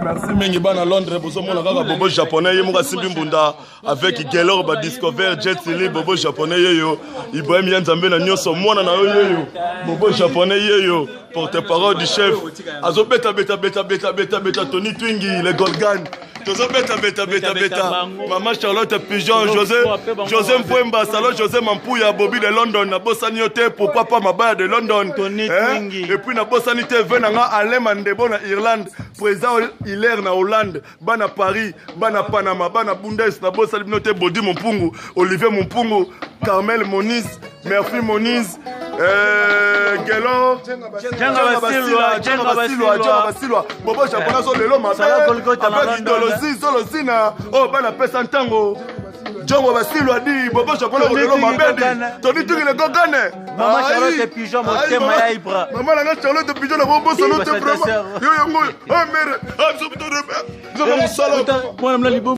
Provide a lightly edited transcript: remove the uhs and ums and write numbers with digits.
Merci Mengibana Londres pour ce monde là bobo japonais yemuka Simbimbunda avec Gelor ba Discover Jet Li bobo japonais yo Ibrahim Yanzambe na nyoso mwana na yo bobo japonais yo porte-parole du chef azo beta Tony Twingi le Golgan tozo beta maman Charlotte Pigeon José Mfwemba Salon José Mampuya Bobby de London na bosani yote pourquoi pas Mabaya de London et puis na bosani te venanga Alain Mandebo na Irlande président Hilaire na Hollande bana Paris bana Panama bana Bundes na bosani note Bodi Mpungu Olivier Mpungu Carmel Moniz merci Moniz Gelo Djenga Basilwa Bobo Japonais so lelo mabe avec idolosie solo sina oh bana pesa ntango Djenga Basilwa di Bobo Japonais lelo mabe di toni tuki le gogane Maman Charlotte Pigeon motema ya Ibra Maman la Charlotte Pigeon na bobo solo te vraiment yo yango oh mère ah zo putain de